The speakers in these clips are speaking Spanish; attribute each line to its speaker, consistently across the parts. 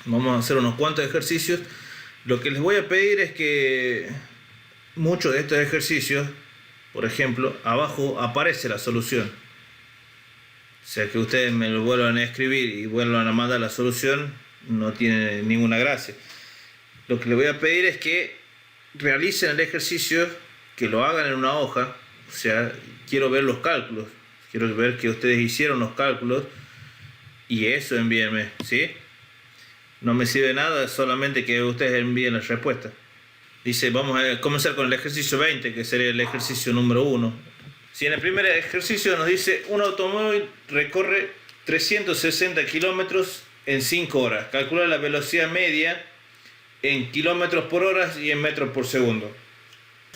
Speaker 1: Vamos a hacer unos cuantos ejercicios. Lo que les voy a pedir es que muchos de estos ejercicios, por ejemplo, abajo aparece la solución. O sea, que ustedes me lo vuelvan a escribir y vuelvan a mandar la solución, no tiene ninguna gracia. Lo que les voy a pedir es que realicen el ejercicio, que lo hagan en una hoja. O sea, quiero ver los cálculos, quiero ver que ustedes hicieron los cálculos y eso envíenme, ¿sí? No me sirve nada, solamente que ustedes envíen la respuesta. Dice, vamos a comenzar con el ejercicio 20, que sería el ejercicio número 1. Si en el primer ejercicio nos dice, un automóvil recorre 360 kilómetros en 5 horas. Calcula la velocidad media en kilómetros por hora y en metros por segundo.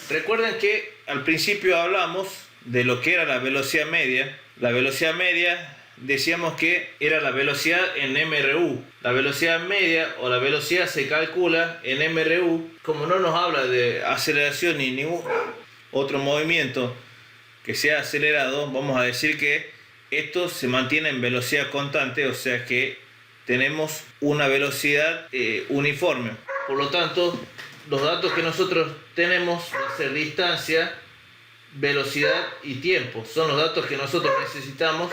Speaker 1: Recuerden que al principio hablamos de lo que era la velocidad media. La velocidad media decíamos que era la velocidad en MRU. La velocidad media o la velocidad se calcula en MRU. Como no nos habla de aceleración ni ningún otro movimiento que sea acelerado, vamos a decir que esto se mantiene en velocidad constante, o sea que tenemos una velocidad uniforme. Por lo tanto, los datos que nosotros tenemos van a ser distancia, velocidad y tiempo. Son los datos que nosotros necesitamos,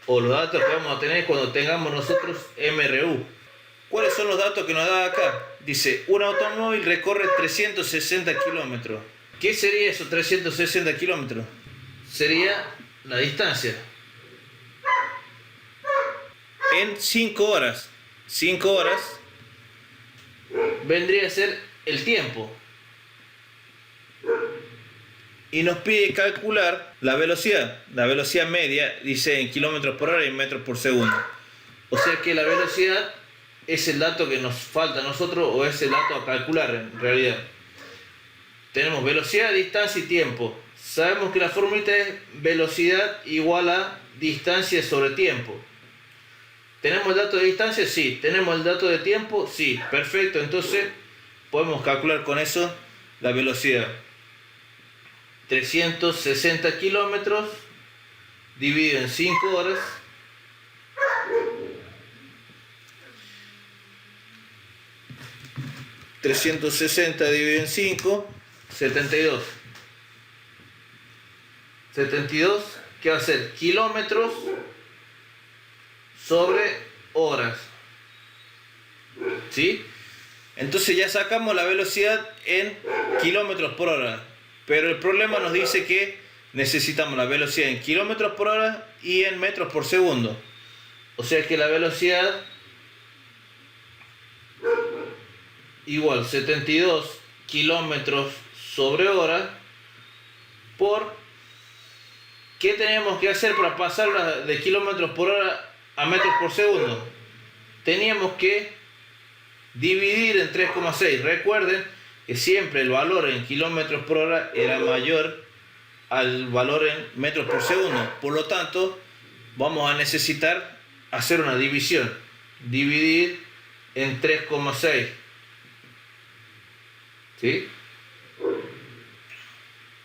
Speaker 1: o los datos que vamos a tener cuando tengamos nosotros MRU. ¿Cuáles son los datos que nos da acá? Dice, un automóvil recorre 360 kilómetros. ¿Qué sería eso, 360 kilómetros? Sería la distancia. En 5 horas. 5 horas vendría a ser el tiempo. Y nos pide calcular la velocidad. La velocidad media, dice en kilómetros por hora y en metros por segundo. O sea que la velocidad es el dato que nos falta a nosotros, o es el dato a calcular en realidad. Tenemos velocidad, distancia y tiempo. Sabemos que la fórmula es velocidad igual a distancia sobre tiempo. ¿Tenemos el dato de distancia? Sí. ¿Tenemos el dato de tiempo? Sí. Perfecto. Entonces podemos calcular con eso la velocidad. 360 kilómetros dividido en 5 horas. ...360 dividido en 5... 72. 72, ¿qué va a ser? Kilómetros sobre horas. ¿Sí? Entonces ya sacamos la velocidad en kilómetros por hora. Pero el problema nos dice que necesitamos la velocidad en kilómetros por hora y en metros por segundo. O sea que la velocidad igual 72 kilómetros sobre hora por... ¿Qué tenemos que hacer para pasarla de kilómetros por hora a metros por segundo? Teníamos que dividir en 3,6. Recuerden que siempre el valor en kilómetros por hora era mayor al valor en metros por segundo. Por lo tanto, vamos a necesitar hacer una división. Dividir en 3,6. ¿Sí?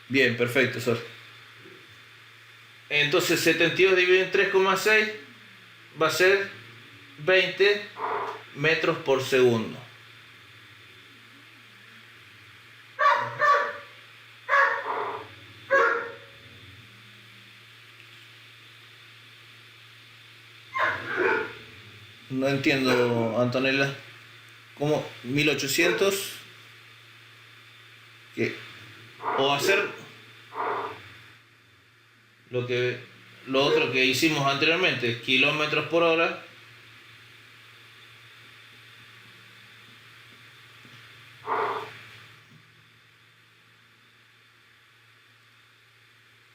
Speaker 1: Bien, perfecto, Sor. Entonces 72 dividido en 3,6 va a ser 20 metros por segundo. No entiendo, Antonella. ¿Cómo? 1800. ¿Qué? O hacer lo otro que hicimos anteriormente, kilómetros por hora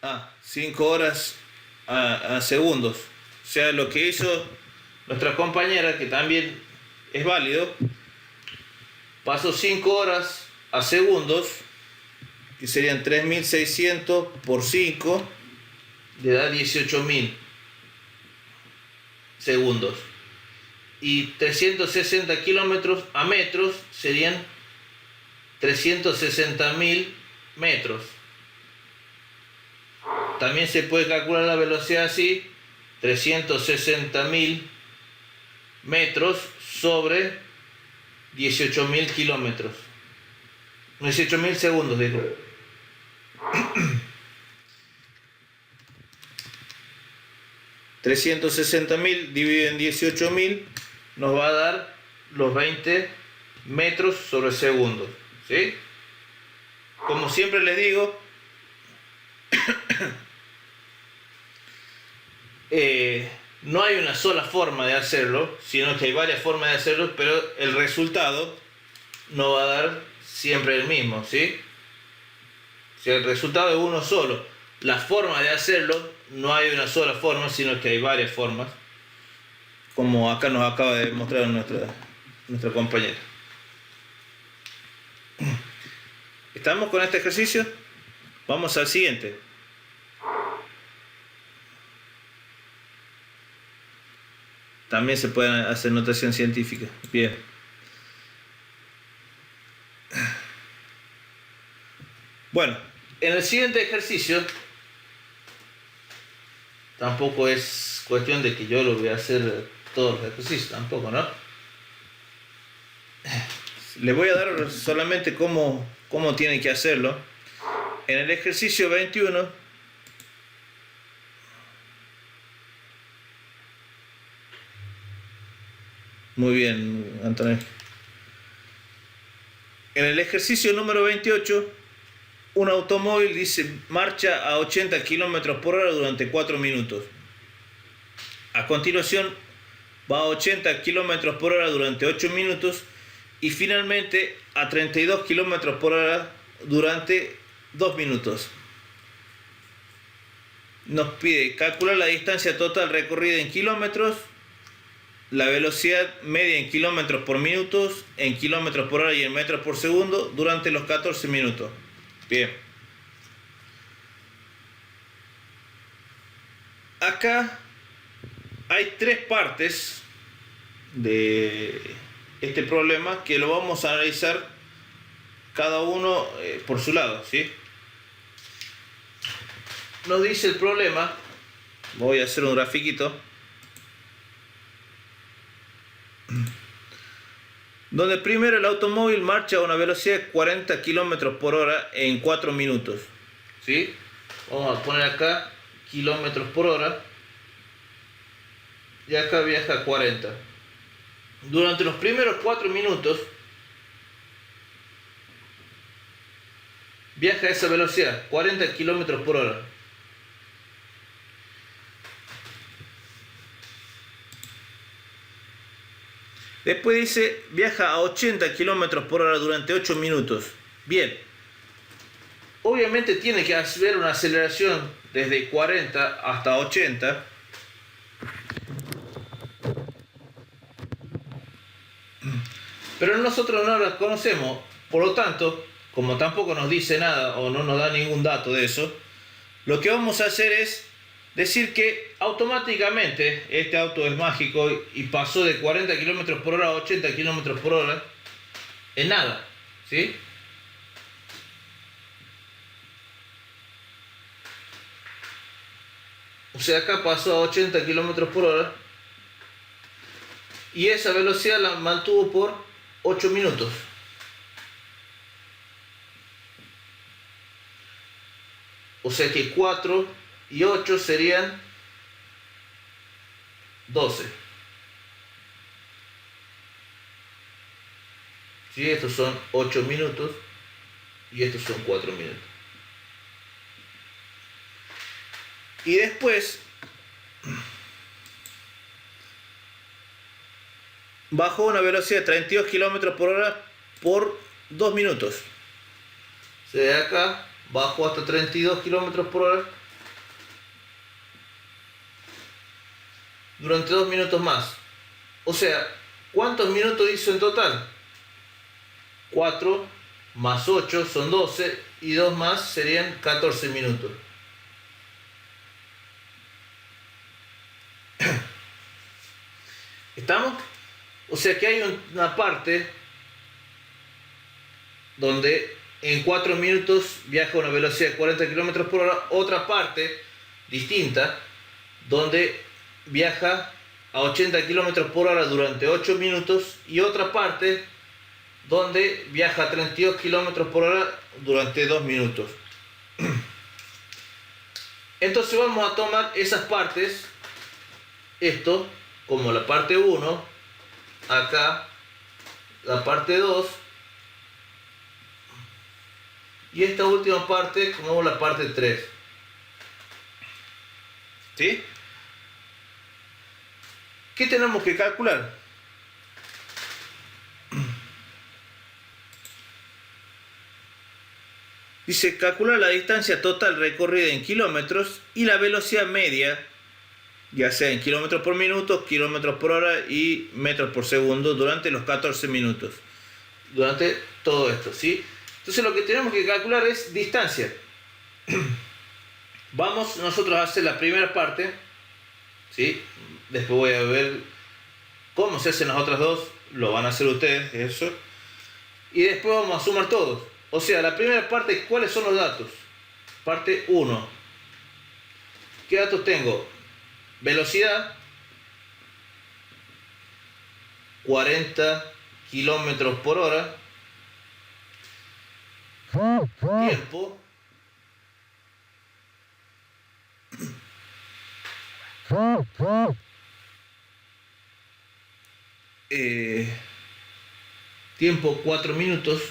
Speaker 1: a 5 horas a segundos. O sea, lo que hizo nuestra compañera, que también es válido, pasó 5 horas a segundos, que serían 3600 por 5, le da 18.000 segundos. Y 360 kilómetros a metros serían 360.000 metros. También se puede calcular la velocidad así: 360.000 metros sobre 18.000 kilómetros. 18.000 segundos, digo. 360.000 dividido en 18.000 nos va a dar los 20 metros sobre segundo, ¿sí? Como siempre les digo, no hay una sola forma de hacerlo, sino que hay varias formas de hacerlo, pero el resultado no va a dar siempre el mismo, ¿sí? Si el resultado es uno solo, la forma de hacerlo no hay una sola forma, sino que hay varias formas, como acá nos acaba de mostrar nuestra compañera. ¿Estamos con este ejercicio? Vamos al siguiente. También se puede hacer notación científica. Bien. Bueno, en el siguiente ejercicio, tampoco es cuestión de que yo lo voy a hacer todos los ejercicios, tampoco, ¿no? Les voy a dar solamente cómo tienen que hacerlo. En el ejercicio 21, muy bien, Antonio. En el ejercicio número 28, un automóvil dice marcha a 80 km por hora durante 4 minutos. A continuación, va a 80 km por hora durante 8 minutos y finalmente a 32 km por hora durante 2 minutos. Nos pide calcular la distancia total recorrida en kilómetros, la velocidad media en kilómetros por minutos, en kilómetros por hora y en metros por segundo durante los 14 minutos. Bien. Acá hay 3 partes de este problema que lo vamos a analizar cada uno por su lado, ¿sí? Nos dice el problema, voy a hacer un grafiquito, donde primero el automóvil marcha a una velocidad de 40 km por hora en 4 minutos, ¿sí? Vamos a poner acá kilómetros por hora y acá viaja a 40. Durante los primeros 4 minutos viaja a esa velocidad, 40 km por hora. Después dice viaja a 80 km por hora durante 8 minutos. Bien. Obviamente tiene que haber una aceleración desde 40 hasta 80. Pero nosotros no la conocemos. Por lo tanto, como tampoco nos dice nada o no nos da ningún dato de eso, lo que vamos a hacer es decir que automáticamente este auto es mágico y pasó de 40 km por hora a 80 km por hora en nada, ¿sí? O sea, acá pasó a 80 km por hora y esa velocidad la mantuvo por 8 minutos. O sea que 4 y 8 serían 12. ¿Sí? Estos son 8 minutos y estos son 4 minutos. Y después bajó una velocidad de 32 km por hora por 2 minutos. O sea, de acá bajó hasta 32 km por hora durante 2 minutos más. O sea, ¿cuántos minutos hizo en total? 4 más 8 son 12 y 2 más serían 14 minutos. ¿Estamos? O sea que hay una parte donde en 4 minutos viaja a una velocidad de 40 km por hora, otra parte distinta donde viaja a 80 kilómetros por hora durante 8 minutos y otra parte donde viaja a 32 kilómetros por hora durante 2 minutos. Entonces vamos a tomar esas partes, esto como la parte 1, acá la parte 2 y esta última parte como la parte 3. ¿Sí? ¿Qué tenemos que calcular? Dice, calcular la distancia total recorrida en kilómetros y la velocidad media, ya sea en kilómetros por minuto, kilómetros por hora y metros por segundo durante los 14 minutos. Durante todo esto, ¿sí? Entonces lo que tenemos que calcular es distancia. Vamos nosotros a hacer la primera parte, ¿sí? Después voy a ver cómo se hacen las otras dos, lo van a hacer ustedes, eso. Y después vamos a sumar todos. O sea, la primera parte, ¿cuáles son los datos? Parte 1. ¿Qué datos tengo? Velocidad, 40 kilómetros por hora. Tiempo, tiempo 4 minutos.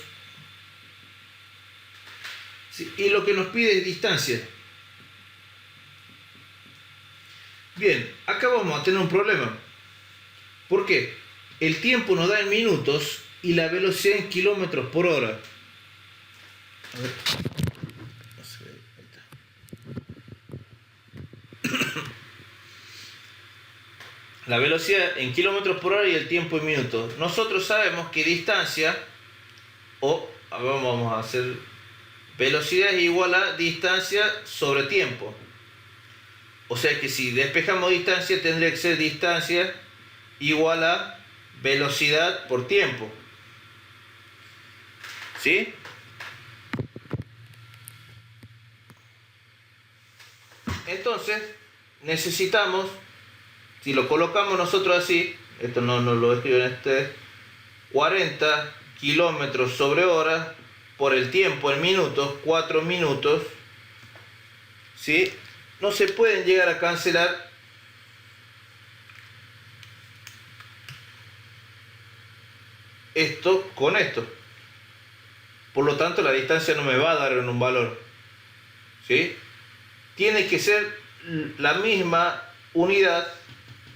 Speaker 1: Sí, y lo que nos pide es distancia. Bien, acá vamos a tener un problema. ¿Por qué? El tiempo nos da en minutos y la velocidad en kilómetros por hora. A ver. No se ve. Ahí está. La velocidad en kilómetros por hora y el tiempo en minutos. Nosotros sabemos que distancia, vamos a hacer velocidad es igual a distancia sobre tiempo. O sea que si despejamos distancia tendría que ser distancia igual a velocidad por tiempo. ¿Sí? Entonces necesitamos, si lo colocamos nosotros así, esto no lo escribo en 40 kilómetros sobre hora por el tiempo en minutos, 4 minutos, ¿sí? No se pueden llegar a cancelar esto con esto. Por lo tanto, la distancia no me va a dar en un valor, ¿sí? Tiene que ser la misma unidad,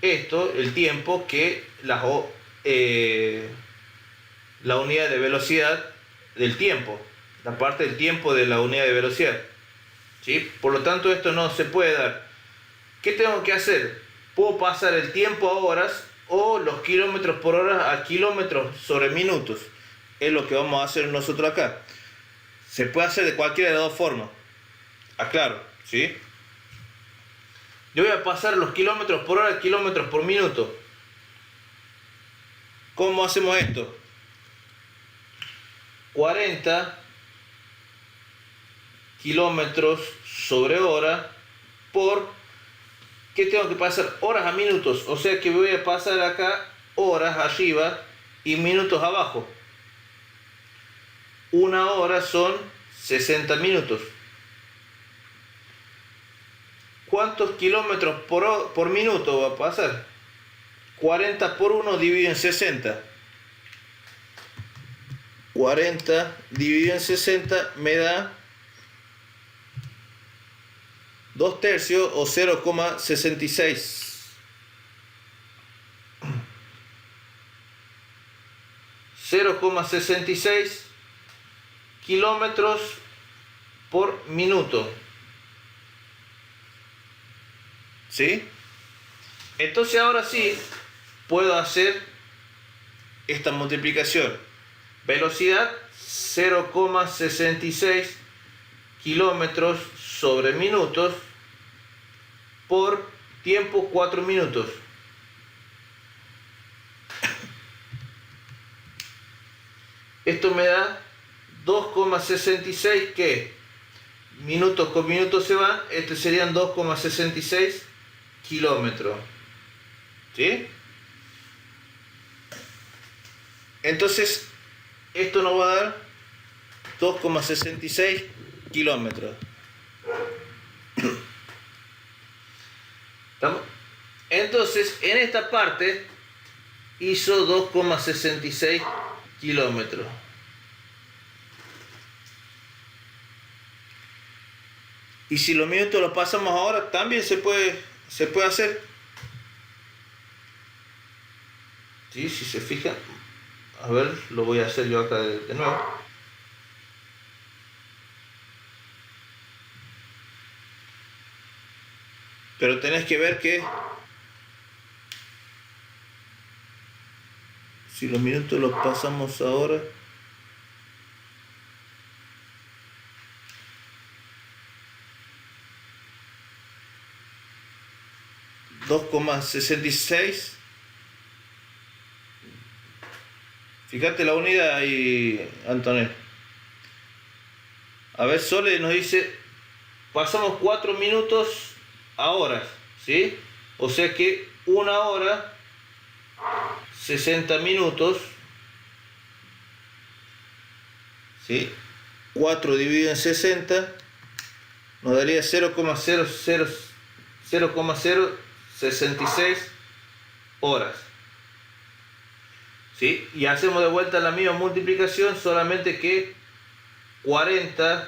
Speaker 1: el tiempo, que la unidad de velocidad del tiempo, la parte del tiempo de la unidad de velocidad, ¿sí? Por lo tanto, esto no se puede dar. ¿Qué tengo que hacer? Puedo pasar el tiempo a horas o los kilómetros por hora a kilómetros sobre minutos. Es lo que vamos a hacer nosotros acá. Se puede hacer de cualquiera de las dos formas. Aclaro, ¿sí? Yo voy a pasar los kilómetros por hora a kilómetros por minuto. ¿Cómo hacemos esto? 40 kilómetros sobre hora por... ¿Qué tengo que pasar? Horas a minutos. O sea que voy a pasar acá horas arriba y minutos abajo. Una hora son 60 minutos. ¿Cuántos kilómetros por minuto va a pasar? 40 por 1 dividido en 60. 40 dividido en 60 me da 2 tercios o 0,66. 0,66 kilómetros por minuto. ¿Sí? Entonces ahora sí puedo hacer esta multiplicación. Velocidad 0,66 kilómetros sobre minutos por tiempo 4 minutos. Esto me da 2,66 que minutos con minutos se van. Serían 2,66 kilómetros. ¿Sí? Entonces, esto nos va a dar 2,66 kilómetros. ¿Estamos? Entonces, en esta parte hizo 2,66 kilómetros. Y si los minutos los pasamos ahora, también se puede hacer. ¿Sí? Si se fijan, a ver, lo voy a hacer yo acá de nuevo. Pero tenés que ver que si los minutos los pasamos ahora, $2,66. Fíjate la unidad ahí, Antonio. A ver, Sole nos dice, pasamos 4 minutos a horas, ¿sí? O sea que 1 hora, 60 minutos, ¿sí? 4 dividido en 60 nos daría 0,066 horas. ¿Sí? Y hacemos de vuelta la misma multiplicación, solamente que 40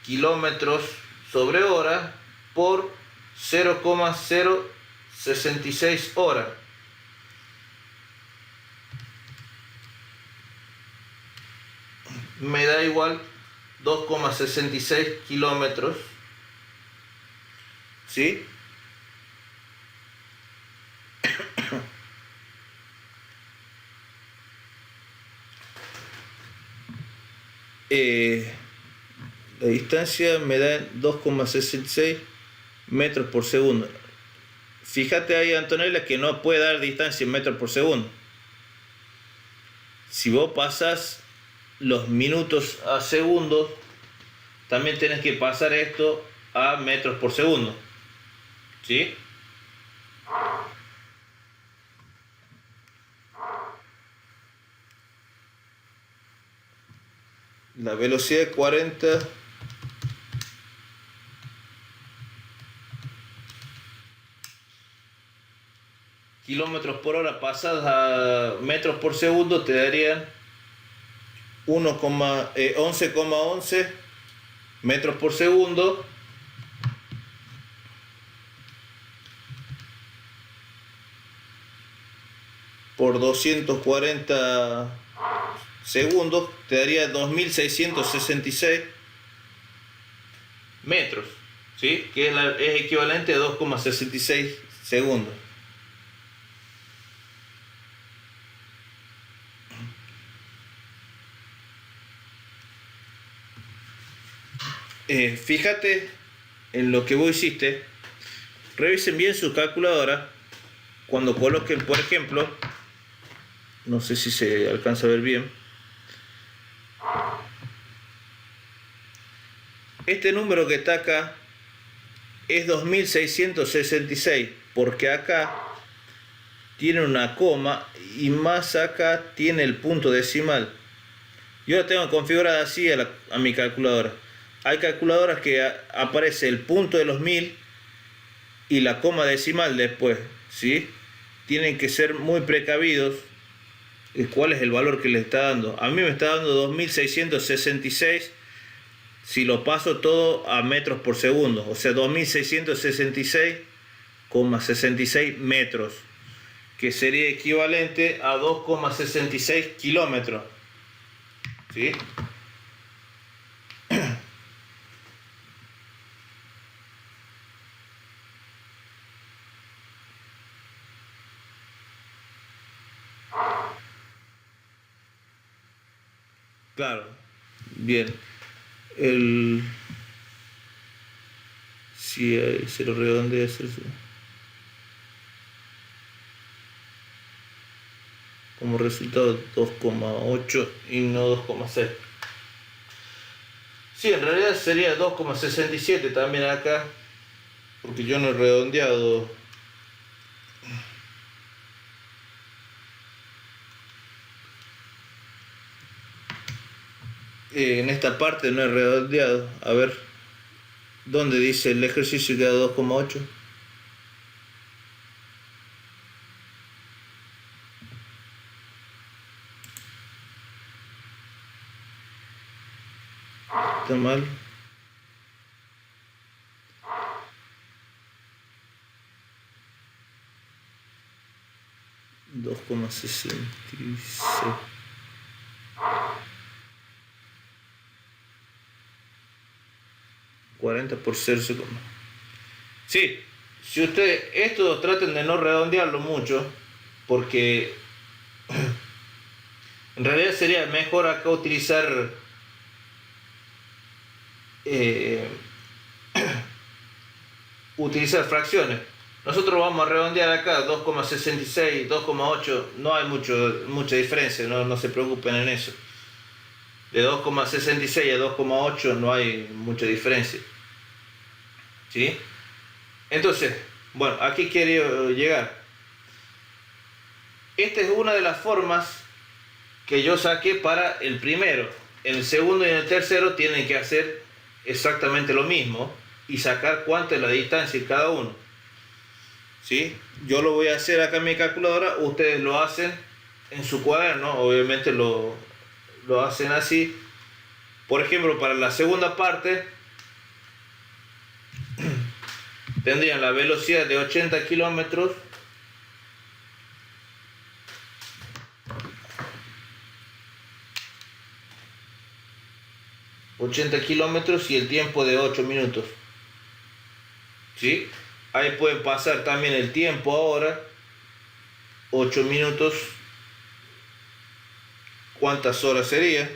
Speaker 1: kilómetros sobre hora por 0,066 horas. Me da igual 2,66 kilómetros. ¿Sí? La distancia me da 2,66 metros por segundo. Fíjate ahí, Antonella, que no puede dar distancia en metros por segundo. Si vos pasas los minutos a segundos, también tenés que pasar esto a metros por segundo. ¿Sí? La velocidad de 40 kilómetros por hora pasadas a metros por segundo te darían 11,11 metros por segundo por 240 segundos te daría 2666 metros, ¿sí? Que es equivalente a 2,66 segundos. Fíjate en lo que vos hiciste, revisen bien su calculadora cuando coloquen, por ejemplo, no sé si se alcanza a ver bien, este número que está acá es 2666 porque acá tiene una coma y más acá tiene el punto decimal. Yo la tengo configurada así a mi calculadora. Hay calculadoras que aparece el punto de los 1000 y la coma decimal después, ¿sí? Tienen que ser muy precavidos de cuál es el valor que le está dando. A mí me está dando 2666 si lo paso todo a metros por segundo, o sea 2666,66 metros, que sería equivalente a 2,66 kilómetros. ¿Sí? Claro, bien. Si se lo redondea, como resultado 2,8 y no 2,6. Sí, en realidad sería 2,67 también acá, porque yo no he redondeado. en esta parte no he redondeado. A ver, ¿dónde dice el ejercicio que da 2,8? Está mal. 2,66. $40 por 0. Sí, si ustedes esto traten de no redondearlo mucho, porque en realidad sería mejor acá utilizar utilizar fracciones. Nosotros vamos a redondear acá 2,66, 2,8, no hay mucha diferencia, no se preocupen en eso. De 2,66 a 2,8 no hay mucha diferencia. ¿Sí? Entonces, bueno, aquí quiero llegar. Esta es una de las formas que yo saqué para el primero. En el segundo y en el tercero tienen que hacer exactamente lo mismo y sacar cuánto es la distancia en cada uno. ¿Sí? Yo lo voy a hacer acá en mi calculadora, ustedes lo hacen en su cuaderno, obviamente lo hacen así. Por ejemplo, para la segunda parte tendrían la velocidad de 80 kilómetros y el tiempo de 8 minutos. ¿Sí? Ahí pueden pasar también el tiempo ahora, 8 minutos, ¿cuántas horas sería?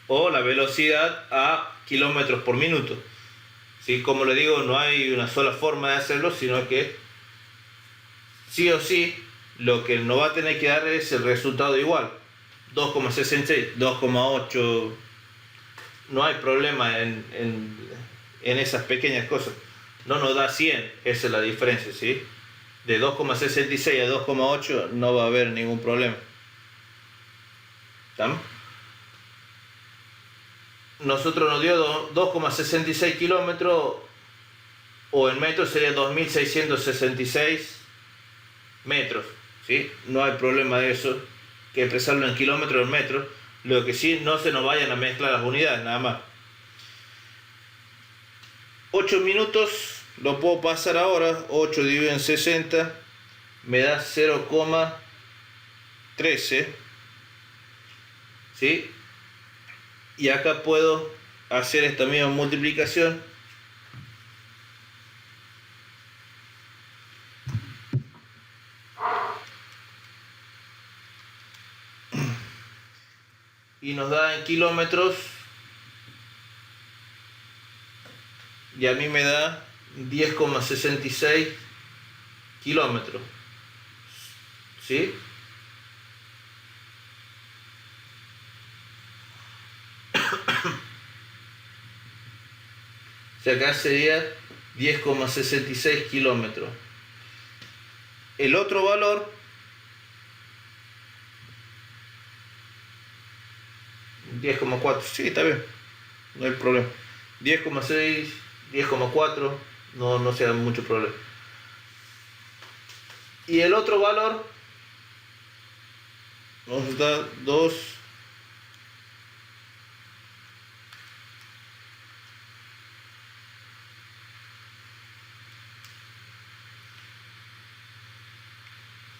Speaker 1: O la velocidad a kilómetros por minuto. ¿Sí? Como le digo, no hay una sola forma de hacerlo, sino que sí o sí, lo que nos va a tener que dar es el resultado igual. 2,66, 2,8, no hay problema en esas pequeñas cosas. No nos da 100, esa es la diferencia, ¿sí? De 2,66 a 2,8 no va a haber ningún problema. ¿Estamos? Nosotros nos dio 2,66 kilómetros, o en metros sería 2.666 metros, ¿sí? No hay problema de eso, que expresarlo en kilómetros o en metros. Lo que sí, no se nos vayan a mezclar las unidades, nada más. 8 minutos, lo puedo pasar ahora. 8 dividido en 60 me da 0,13, ¿sí? Y acá puedo hacer esta misma multiplicación. Y nos da en kilómetros. Y a mí me da 10,66 kilómetros. ¿Sí? O sea, acá sería 10,66 kilómetros. El otro valor, 10,4, sí, está bien, no hay problema. 10,6, 10,4, no se da mucho problema. Y el otro valor nos da 2.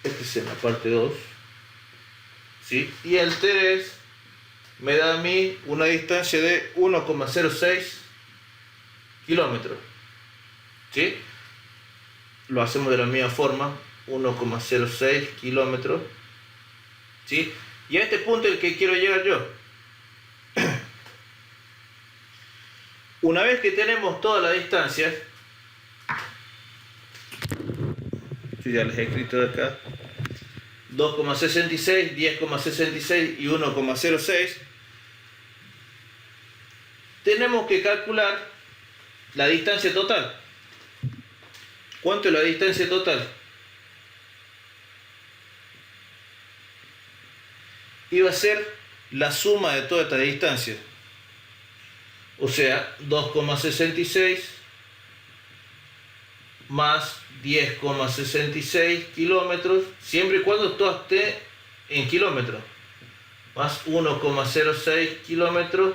Speaker 1: Este es en la parte 2. ¿Sí? Y el 3 me da a mí una distancia de 1,06 kilómetros. ¿Sí? Lo hacemos de la misma forma, 1,06 kilómetros. ¿Sí? Y a este punto es el que quiero llegar yo. Una vez que tenemos toda la distancia, yo ya les he escrito de acá, 2,66, 10,66 y 1,06, tenemos que calcular la distancia total. ¿Cuánto es la distancia total? Iba a ser la suma de toda esta distancia. O sea, 2,66 más 10,66 kilómetros, siempre y cuando todo esté en kilómetros, más 1,06 kilómetros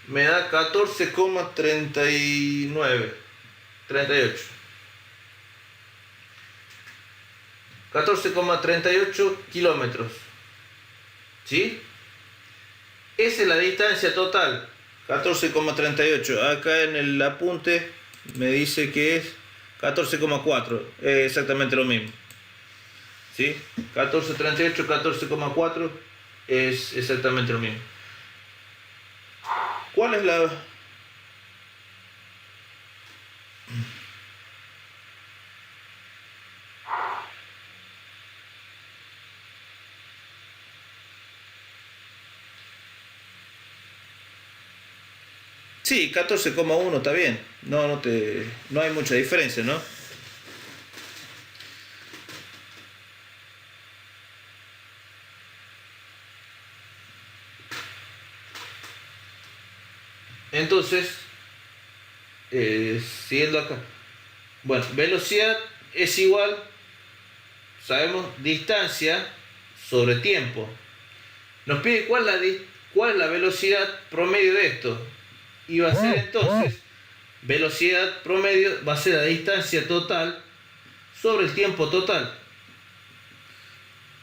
Speaker 1: me da 14,39, 38. 14,38 kilómetros. ¿Sí? Esa es la distancia total. 14,38. Acá en el apunte me dice que es 14,4. Es exactamente lo mismo. ¿Sí? 14,38, 14,4 es exactamente lo mismo. ¿Cuál es la...? Sí, 14,1 está bien. No hay mucha diferencia, ¿no? Entonces, siguiendo acá. Bueno, velocidad es igual, sabemos, distancia sobre tiempo. Nos pide cuál es la velocidad promedio de esto. Y va a ser entonces, velocidad promedio va a ser la distancia total sobre el tiempo total.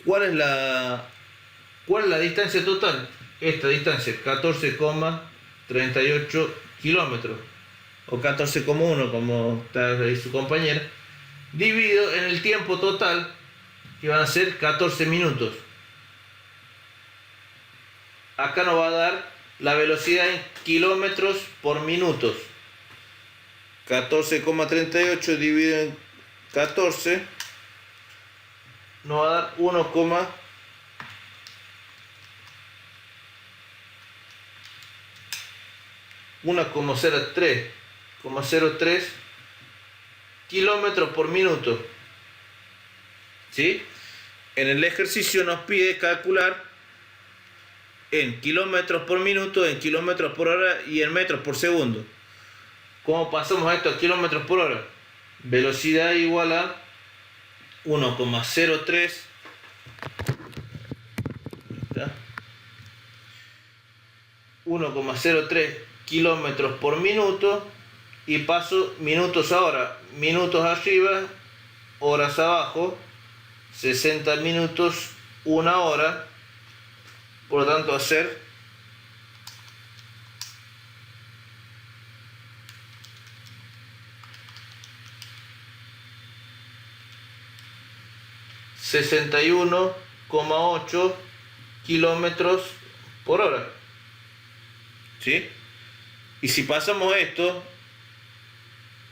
Speaker 1: ¿Cuál es la distancia total? Esta distancia, 14,38 kilómetros, o 14,1 como está ahí su compañera, dividido en el tiempo total, que van a ser 14 minutos. Acá nos va a dar la velocidad en kilómetros por minutos. 14,38 dividido en 14 nos va a dar 1,03 kilómetros por minuto. ¿Sí? En el ejercicio nos pide calcular en kilómetros por minuto, en kilómetros por hora y en metros por segundo. ¿Cómo pasamos esto a kilómetros por hora? Velocidad igual a 1,03 kilómetros por minuto, y paso minutos ahora, minutos arriba, horas abajo, 60 minutos, 1 hora, por lo tanto hacer 61,8 kilómetros por hora. ¿Sí? Y si pasamos esto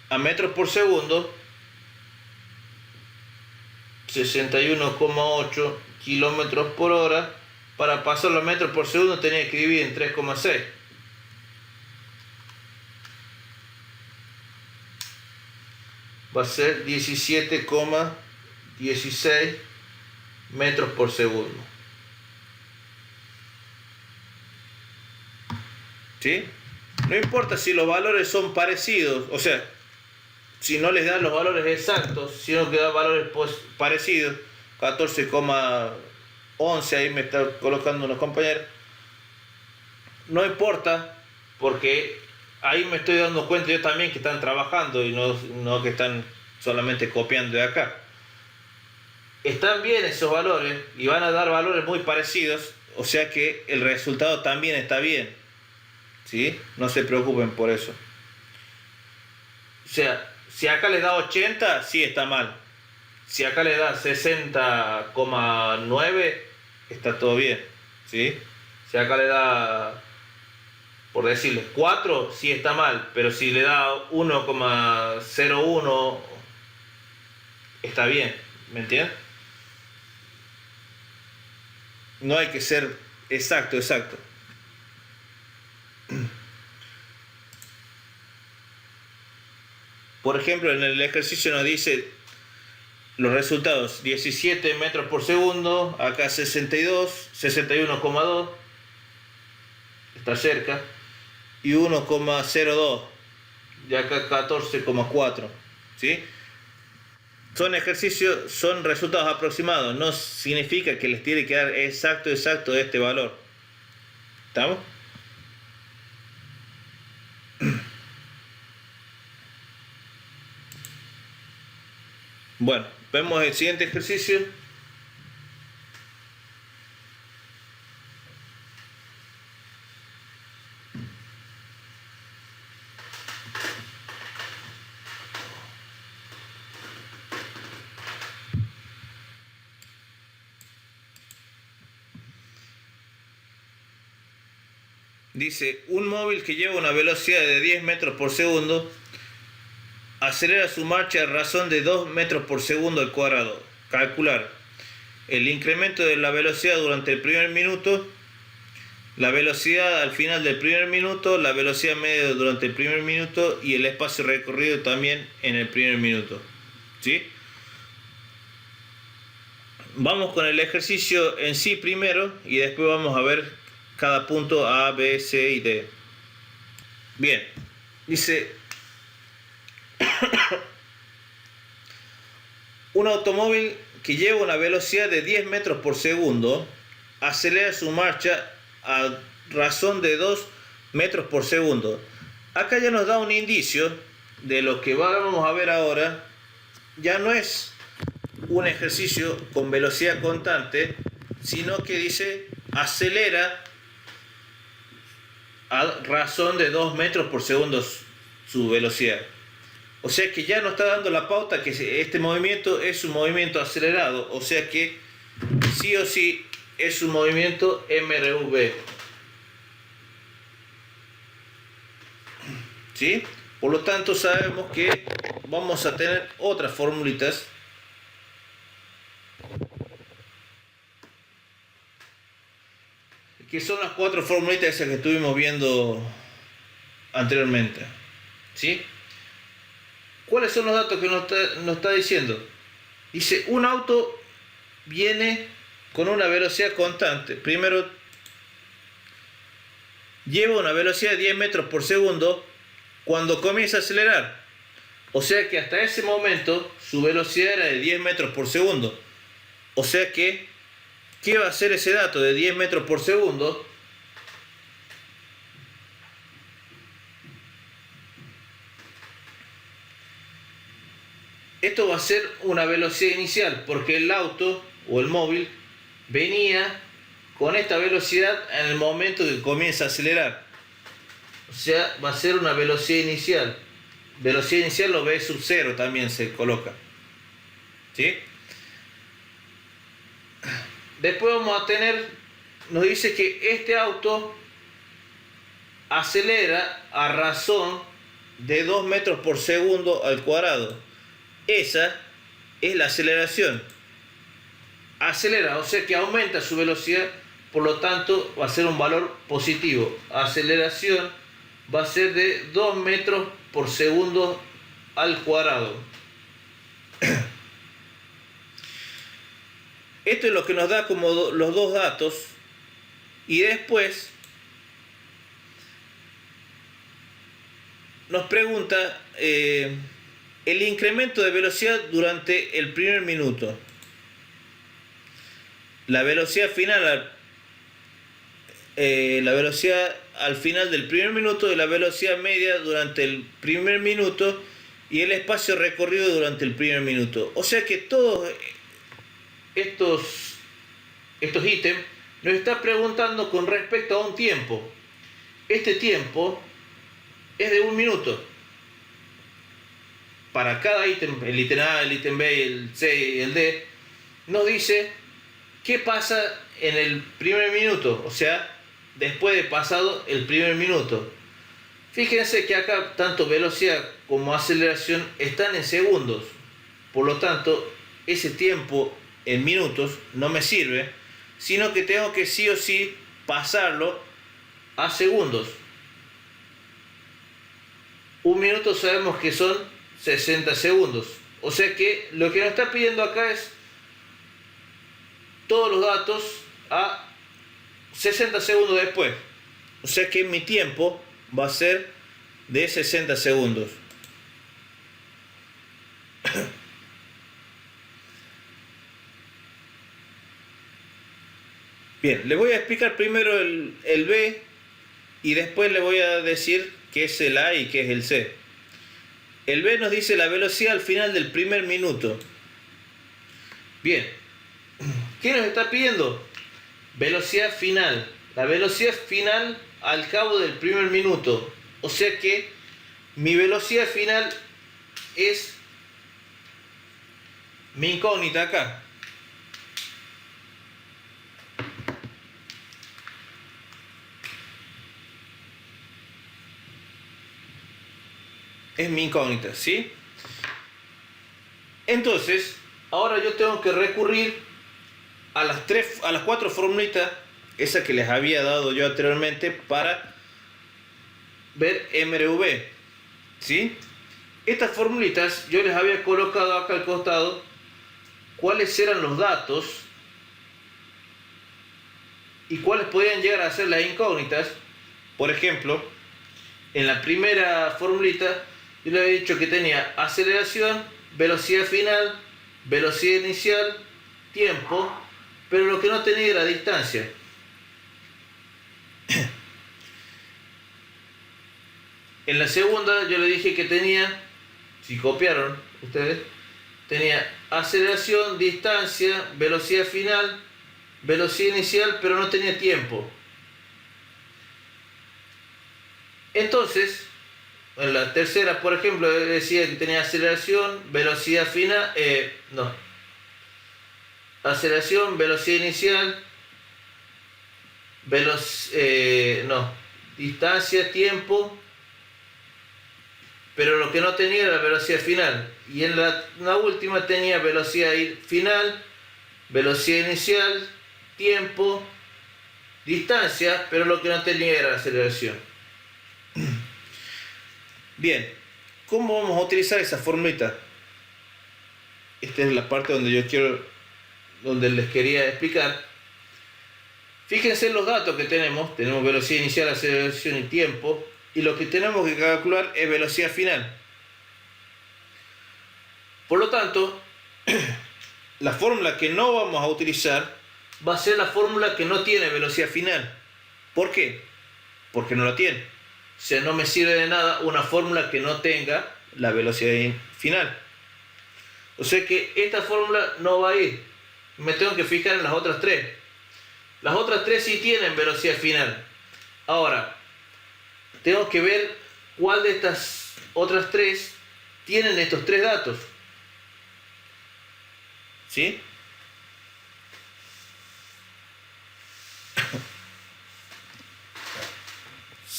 Speaker 1: a metros por segundo, 61,8 kilómetros por hora, para pasarlo a metros por segundo tenía que dividir en 3,6. Va a ser 17,16 metros por segundo. ¿Sí? No importa si los valores son parecidos, o sea, si no les dan los valores exactos, sino que dan valores parecidos, 14,11, ahí me está colocando unos compañeros, no importa, porque ahí me estoy dando cuenta yo también que están trabajando y no que están solamente copiando de acá. Están bien esos valores y van a dar valores muy parecidos, o sea que el resultado también está bien. ¿Sí? No se preocupen por eso. O sea, si acá le da 80, sí está mal. Si acá le da 60,9, está todo bien. ¿Sí? Si acá le da, por decirle, 4, sí está mal. Pero si le da 1,01, está bien. ¿Me entiendes? No hay que ser exacto. Por ejemplo, en el ejercicio nos dice los resultados: 17 metros por segundo, acá 62, 61,2, está cerca, y 1,02, y acá 14,4, ¿sí? Son ejercicios, son resultados aproximados, no significa que les tiene que dar exacto este valor. ¿Estamos? Bueno, vemos el siguiente ejercicio. Dice, un móvil que lleva una velocidad de 10 metros por segundo acelera su marcha a razón de 2 metros por segundo al cuadrado. Calcular el incremento de la velocidad durante el primer minuto, la velocidad al final del primer minuto, la velocidad media durante el primer minuto y el espacio recorrido también en el primer minuto. ¿Sí? Vamos con el ejercicio en sí primero y después vamos a ver cada punto A, B, C y D. Bien, dice: un automóvil que lleva una velocidad de 10 metros por segundo acelera su marcha a razón de 2 metros por segundo. Acá ya nos da un indicio de lo que vamos a ver ahora. Ya no es un ejercicio con velocidad constante, sino que dice acelera a razón de 2 metros por segundo su velocidad. O sea que ya nos está dando la pauta que este movimiento es un movimiento acelerado, o sea que sí o sí es un movimiento MRV. ¿Sí? Por lo tanto sabemos que vamos a tener otras formulitas que son las 4 formulitas esas que estuvimos viendo anteriormente. ¿Sí? ¿Cuáles son los datos que nos está diciendo? Dice, un auto viene con una velocidad constante. Primero, lleva una velocidad de 10 metros por segundo cuando comienza a acelerar. O sea que hasta ese momento su velocidad era de 10 metros por segundo. O sea que, ¿qué va a hacer ese dato de 10 metros por segundo? Esto va a ser una velocidad inicial, porque el auto o el móvil venía con esta velocidad en el momento que comienza a acelerar. O sea, va a ser una velocidad inicial. Velocidad inicial lo V sub 0 también se coloca. ¿Sí? Después vamos a tener, nos dice que este auto acelera a razón de 2 metros por segundo al cuadrado. Esa es la aceleración. Acelera, o sea que aumenta su velocidad, por lo tanto va a ser un valor positivo. Aceleración va a ser de 2 metros por segundo al cuadrado. Esto es lo que nos da como los dos datos. Y después nos pregunta el incremento de velocidad durante el primer minuto. La velocidad final al final del primer minuto y la velocidad media durante el primer minuto y el espacio recorrido durante el primer minuto. O sea que todos estos ítems nos está preguntando con respecto a un tiempo. Este tiempo es de 1 minuto. Para cada ítem, el ítem A, el ítem B, el C y el D, nos dice qué pasa en el primer minuto, o sea, después de pasado el primer minuto. Fíjense que acá tanto velocidad como aceleración están en segundos, por lo tanto, ese tiempo en minutos no me sirve, sino que tengo que sí o sí pasarlo a segundos. 1 minuto sabemos que son 60 segundos. O sea que lo que nos está pidiendo acá es todos los datos a 60 segundos después. O sea que mi tiempo va a ser de 60 segundos. Bien, le voy a explicar primero el B y después le voy a decir qué es el A y qué es el C. El B nos dice la velocidad al final del primer minuto. Bien, ¿qué nos está pidiendo? Velocidad final. La velocidad final al cabo del primer minuto. O sea que mi velocidad final es mi incógnita acá. Es mi incógnita, ¿sí? Entonces, ahora yo tengo que recurrir a las 4 formulitas, esas que les había dado yo anteriormente, para ver MRV, ¿sí? Estas formulitas yo les había colocado acá al costado cuáles eran los datos y cuáles podían llegar a ser las incógnitas. Por ejemplo, en la primera formulita yo le había dicho que tenía aceleración, velocidad final, velocidad inicial, tiempo, pero lo que no tenía era distancia. En la segunda yo le dije que tenía, si copiaron ustedes, tenía aceleración, distancia, velocidad final, velocidad inicial, pero no tenía tiempo. Entonces, en la tercera, por ejemplo, decía que tenía aceleración, velocidad final, aceleración, velocidad inicial, distancia, tiempo, pero lo que no tenía era la velocidad final. Y en la última tenía velocidad final, velocidad inicial, tiempo, distancia, pero lo que no tenía era la aceleración. Bien, ¿cómo vamos a utilizar esa formulita? Esta es la parte donde les quería explicar. Fíjense en los datos que tenemos. Tenemos velocidad inicial, aceleración y tiempo. Y lo que tenemos que calcular es velocidad final. Por lo tanto, la fórmula que no vamos a utilizar va a ser la fórmula que no tiene velocidad final. ¿Por qué? Porque no la tiene. O sea, no me sirve de nada una fórmula que no tenga la velocidad final. O sea que esta fórmula no va a ir. Me tengo que fijar en las otras tres. Las otras tres sí tienen velocidad final. Ahora, tengo que ver cuál de estas otras tres tienen estos tres datos. ¿Sí?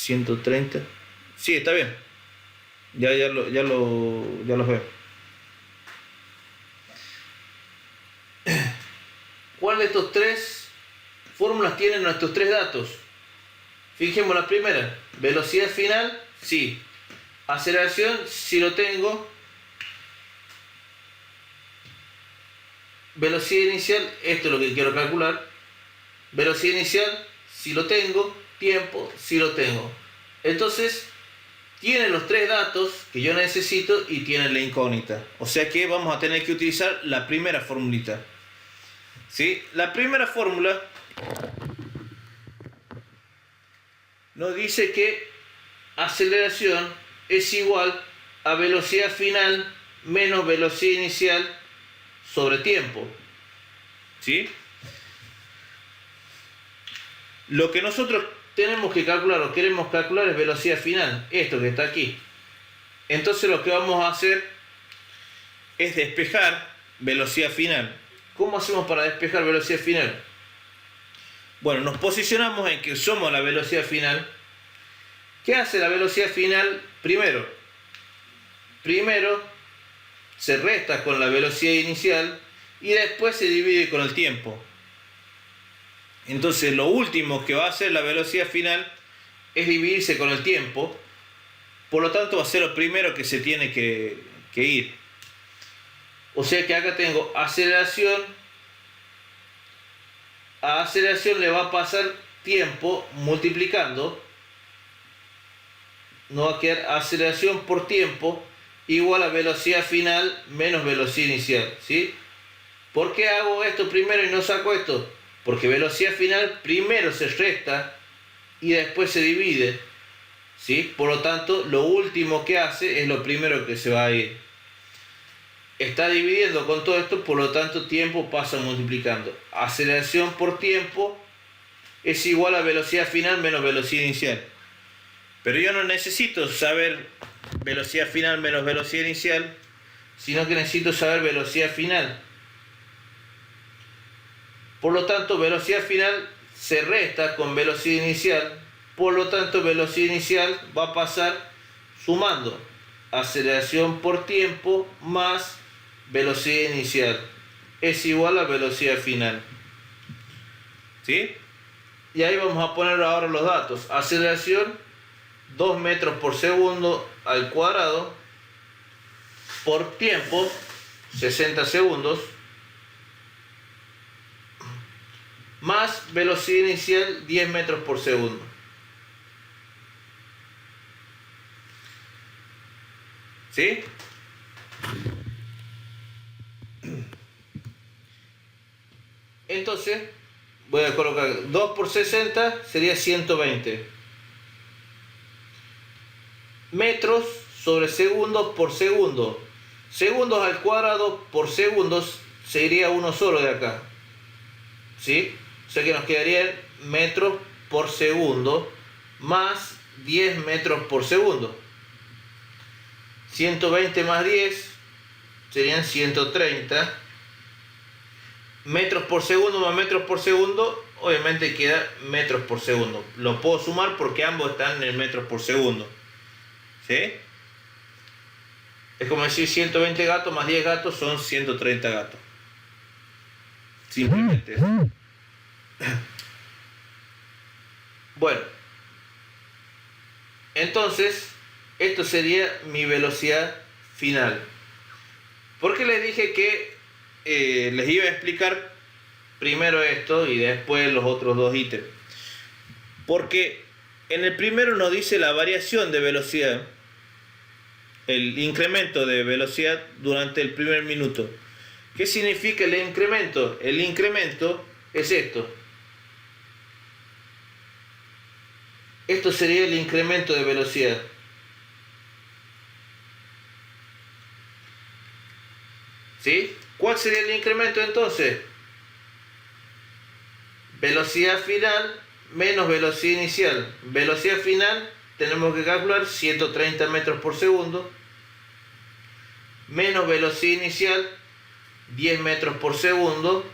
Speaker 1: ¿130? Sí, está bien. Ya los veo. ¿Cuál de estos tres fórmulas tienen nuestros tres datos? Fijemos la primera. Velocidad final, sí. Aceleración, sí lo tengo. Velocidad inicial, esto es lo que quiero calcular. Velocidad inicial, sí lo tengo. Tiempo, sí lo tengo. Entonces, tiene los tres datos que yo necesito y tiene la incógnita. O sea que vamos a tener que utilizar la primera formulita. ¿Sí? La primera fórmula nos dice que aceleración es igual a velocidad final menos velocidad inicial sobre tiempo. ¿Sí? Lo que nosotros tenemos que calcular o queremos calcular es velocidad final, esto que está aquí. Entonces lo que vamos a hacer es despejar velocidad final. ¿Cómo hacemos para despejar velocidad final? Bueno, nos posicionamos en que somos la velocidad final. ¿Qué hace la velocidad final? Primero se resta con la velocidad inicial y después se divide con el tiempo. Entonces lo último que va a hacer la velocidad final es dividirse con el tiempo. Por lo tanto va a ser lo primero que se tiene que que ir. O sea que acá tengo aceleración. A aceleración le va a pasar tiempo multiplicando. No va a quedar aceleración por tiempo igual a velocidad final menos velocidad inicial, ¿sí? ¿Por qué hago esto primero y no saco esto? Porque velocidad final primero se resta y después se divide, ¿sí? Por lo tanto, lo último que hace es lo primero que se va a ir. Está dividiendo con todo esto, por lo tanto, tiempo pasa multiplicando. Aceleración por tiempo es igual a velocidad final menos velocidad inicial. Pero yo no necesito saber velocidad final menos velocidad inicial, sino que necesito saber velocidad final. Por lo tanto, velocidad final se resta con velocidad inicial. Por lo tanto, velocidad inicial va a pasar sumando aceleración por tiempo más velocidad inicial. Es igual a velocidad final. ¿Sí? Y ahí vamos a poner ahora los datos. Aceleración 2 metros por segundo al cuadrado por tiempo 60 segundos más velocidad inicial 10 metros por segundo. ¿Sí? Entonces voy a colocar 2 por 60 sería 120 metros sobre segundos por segundo. Segundos al cuadrado por segundos sería uno solo de acá, ¿sí? O sea que nos quedarían metros por segundo más 10 metros por segundo. 120 más 10 serían 130 metros por segundo más metros por segundo. Obviamente queda metros por segundo. Lo puedo sumar porque ambos están en metros por segundo, ¿sí? Es como decir 120 gatos más 10 gatos son 130 gatos. Simplemente eso. Bueno, entonces esto sería mi velocidad final. ¿Por qué les dije que les iba a explicar primero esto y después los otros dos ítems? Porque en el primero nos dice la variación de velocidad, el incremento de velocidad durante el primer minuto. ¿Qué significa el incremento? El incremento es esto. Esto sería el incremento de velocidad. ¿Sí? ¿Cuál sería el incremento entonces? Velocidad final menos velocidad inicial. Velocidad final tenemos que calcular 130 metros por segundo menos velocidad inicial 10 metros por segundo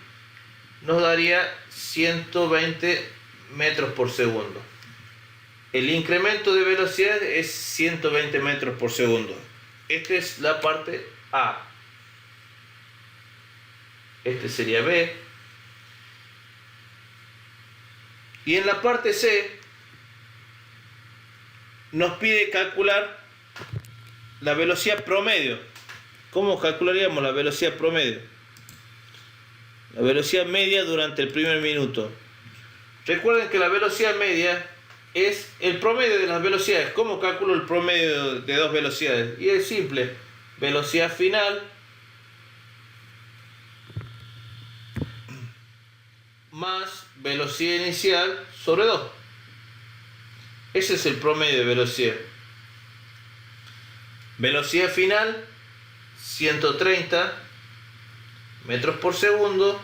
Speaker 1: nos daría 120 metros por segundo. El incremento de velocidad es 120 metros por segundo. Esta es la parte A. Este sería B. Y en la parte C nos pide calcular la velocidad promedio. ¿Cómo calcularíamos la velocidad promedio? La velocidad media durante el primer minuto. Recuerden que la velocidad media es el promedio de las velocidades. ¿Cómo calculo el promedio de dos velocidades? Y es simple. Velocidad final más velocidad inicial sobre 2. Ese es el promedio de velocidad. Velocidad final 130 metros por segundo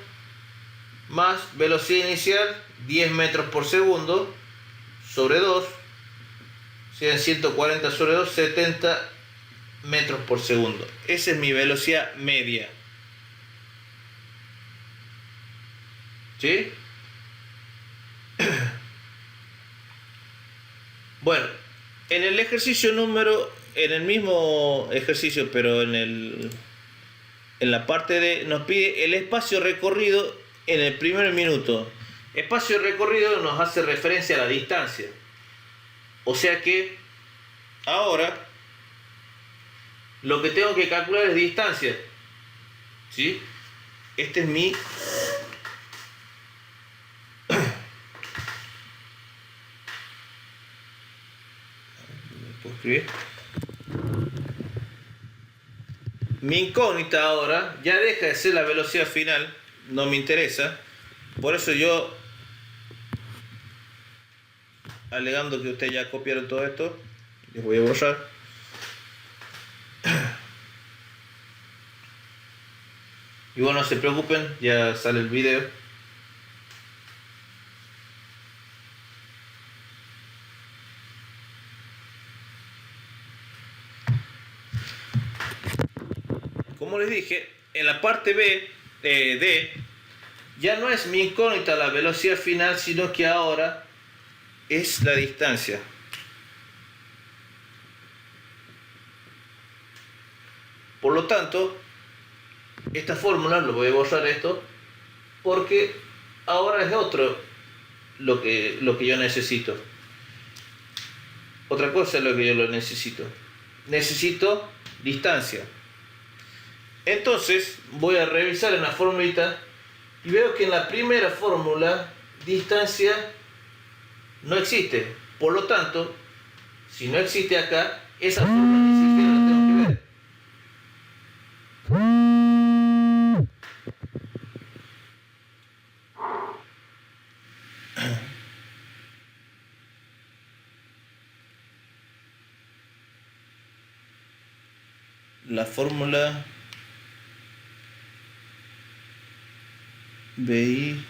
Speaker 1: más velocidad inicial 10 metros por segundo sobre 2, serían 140 sobre 2, 70 metros por segundo. Esa es mi velocidad media. ¿Sí? Bueno, en el ejercicio en el mismo ejercicio, pero en la parte D, nos pide el espacio recorrido en el primer minuto. Espacio recorrido nos hace referencia a la distancia. O sea que ahora lo que tengo que calcular es distancia, ¿sí? Este es mi ¿puedo escribir? Mi incógnita ahora ya deja de ser la velocidad final, no me interesa. Por eso yo, alegando que ustedes ya copiaron todo esto, les voy a borrar. Y bueno, no se preocupen, ya sale el video. Como les dije, en la parte D, ya no es mi incógnita la velocidad final, sino que ahora es la distancia. Por lo tanto, esta fórmula, lo voy a borrar esto, porque ahora es otro lo que yo necesito. Otra cosa es lo que yo lo necesito. Necesito distancia. Entonces voy a revisar en la formulita y veo que en la primera fórmula distancia no existe. Por lo tanto, si no existe acá, esa fórmula ni siquiera la tengo que ver. La fórmula BI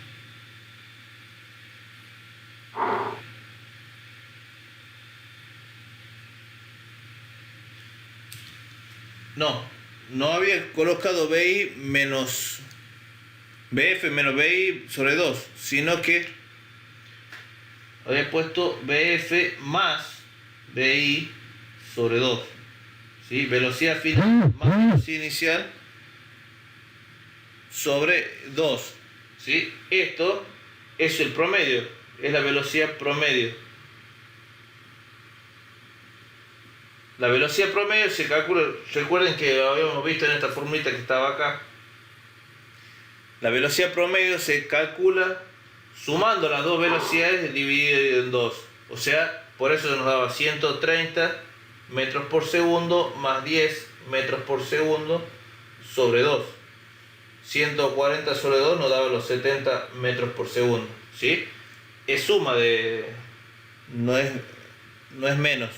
Speaker 1: no había colocado BI menos BF menos BI sobre 2, sino que había puesto BF más BI sobre 2, ¿sí? Velocidad final más velocidad inicial sobre 2, ¿sí? Esto es el promedio, es la velocidad promedio. La velocidad promedio se calcula, recuerden que habíamos visto en esta formulita que estaba acá. La velocidad promedio se calcula sumando las dos velocidades dividido en 2. O sea, por eso nos daba 130 metros por segundo más 10 metros por segundo sobre 2. 140 sobre 2 nos daba los 70 metros por segundo, ¿sí? Es suma de... no es menos.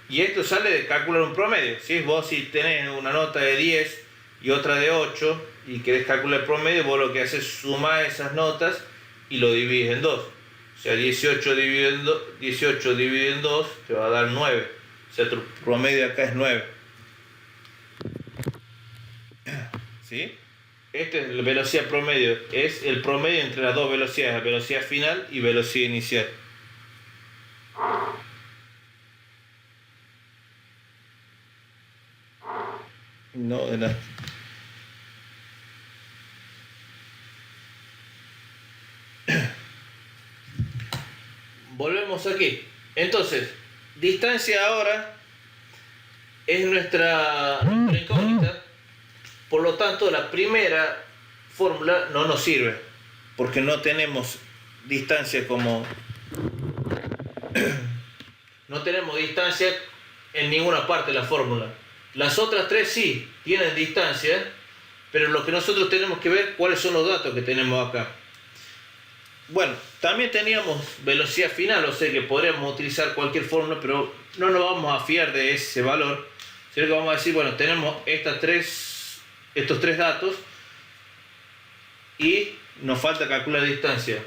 Speaker 1: Y esto sale de calcular un promedio, ¿sí? Vos si tenés una nota de 10 y otra de 8 y querés calcular el promedio, vos lo que haces es sumar esas notas y lo divides en 2. O sea, 18 dividido en 2 te va a dar 9. O sea, tu promedio acá es 9. ¿Sí? Esta es la velocidad promedio. Es el promedio entre las dos velocidades, la velocidad final y velocidad inicial. No, de nada. Volvemos aquí. Entonces, distancia ahora es nuestra incógnita. Por lo tanto, la primera fórmula no nos sirve, porque no tenemos distancia como... no tenemos distancia en ninguna parte de la fórmula. Las otras tres sí tienen distancia, pero lo que nosotros tenemos que ver cuáles son los datos que tenemos acá. Bueno, también teníamos velocidad final, o sea que podríamos utilizar cualquier fórmula, pero no nos vamos a fiar de ese valor, sino que vamos a decir, bueno, tenemos estos tres datos y nos falta calcular distancia.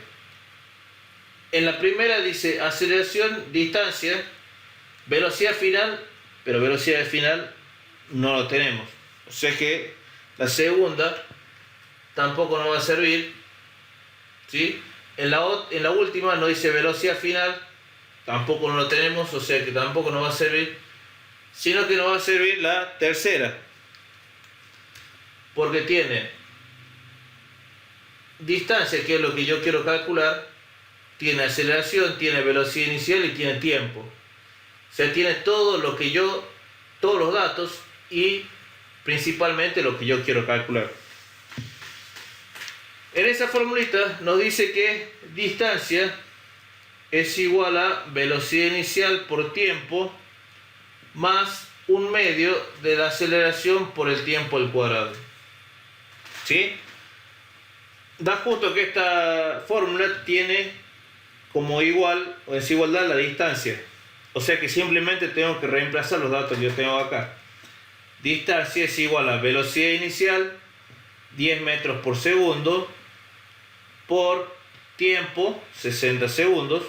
Speaker 1: En la primera dice aceleración, distancia, velocidad final, pero velocidad final no lo tenemos. O sea que la segunda tampoco nos va a servir, ¿sí? En la última nos dice velocidad final, tampoco no lo tenemos, o sea que tampoco nos va a servir, sino que nos va a servir la tercera, porque tiene distancia, que es lo que yo quiero calcular, tiene aceleración, tiene velocidad inicial y tiene tiempo. O sea, tiene todo lo que yo todos los datos y principalmente lo que yo quiero calcular. En esa formulita nos dice que distancia es igual a velocidad inicial por tiempo más un medio de la aceleración por el tiempo al cuadrado. ¿Sí? Da justo que esta fórmula tiene como igual o desigualdad la distancia. O sea que simplemente tengo que reemplazar los datos que yo tengo acá. Distancia es igual a velocidad inicial, 10 metros por segundo, por tiempo, 60 segundos,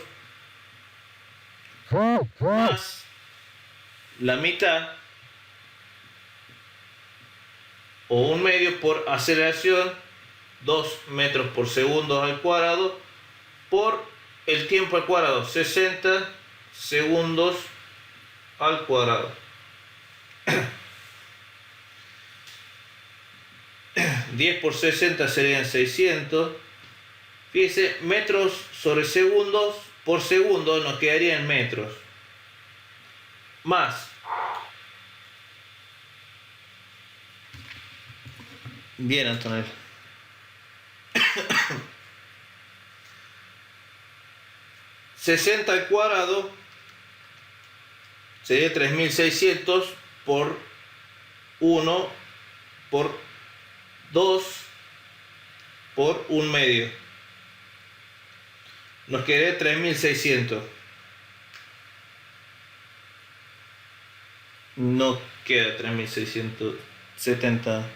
Speaker 1: más la mitad o un medio por aceleración, 2 metros por segundo al cuadrado, por el tiempo al cuadrado, 60 segundos al cuadrado. 10 por 60 serían 600. Fíjese, metros sobre segundos por segundo nos quedaría en metros. Más. Bien, Antonio. 60 al cuadrado sería 3600 por 1 por 2 por 1 medio. Nos quedaría 3600. No queda 3670.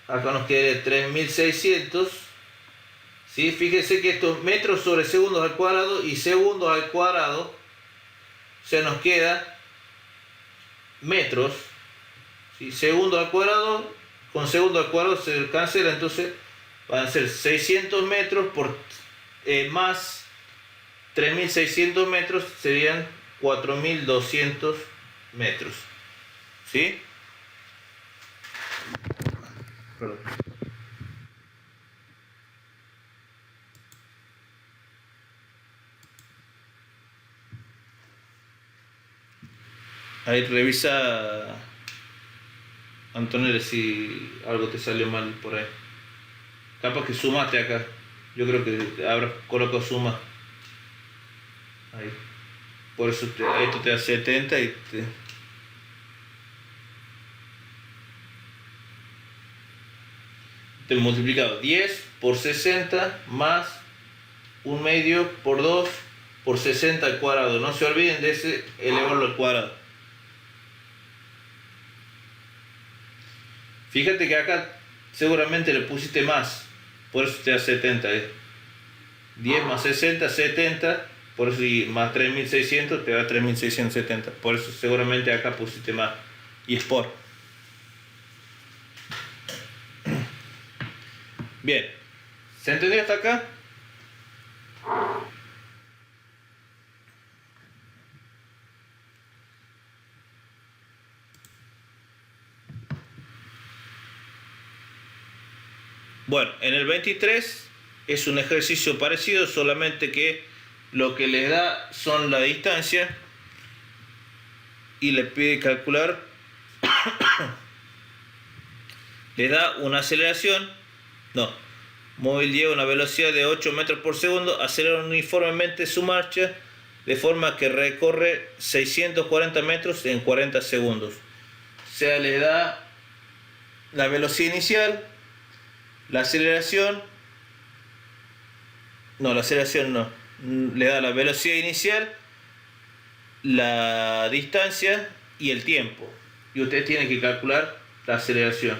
Speaker 1: Acá nos quedaría 3600. ¿Sí? Fíjense que estos metros sobre segundos al cuadrado y segundos al cuadrado, o sea, nos queda metros. ¿Sí? Segundo al cuadrado con segundo al cuadrado se cancela, entonces van a ser 600 metros por más 3600 metros, serían 4200 metros. ¿Sí? Perdón. Ahí revisa, Antonio, si algo te salió mal por ahí. Capaz que sumaste acá. Yo creo que habrás colocado suma. Ahí. Por eso esto te da 70 y te he multiplicado 10 por 60 más 1 medio por 2 por 60 al cuadrado. No se olviden de ese elevarlo al cuadrado. Fíjate que acá seguramente le pusiste más, por eso te da 70. 10 más 60, 70, por eso y más 3600 te da 3670. Por eso seguramente acá pusiste más. Y es por. Bien, ¿se entendió hasta acá? Bueno, en el 23 es un ejercicio parecido, solamente que lo que les da son la distancia y le pide calcular. Le da una aceleración, móvil lleva una velocidad de 8 metros por segundo, acelera uniformemente su marcha de forma que recorre 640 metros en 40 segundos. O sea, le da la velocidad inicial, la aceleración, le da la velocidad inicial, la distancia y el tiempo. Y usted tiene que calcular la aceleración.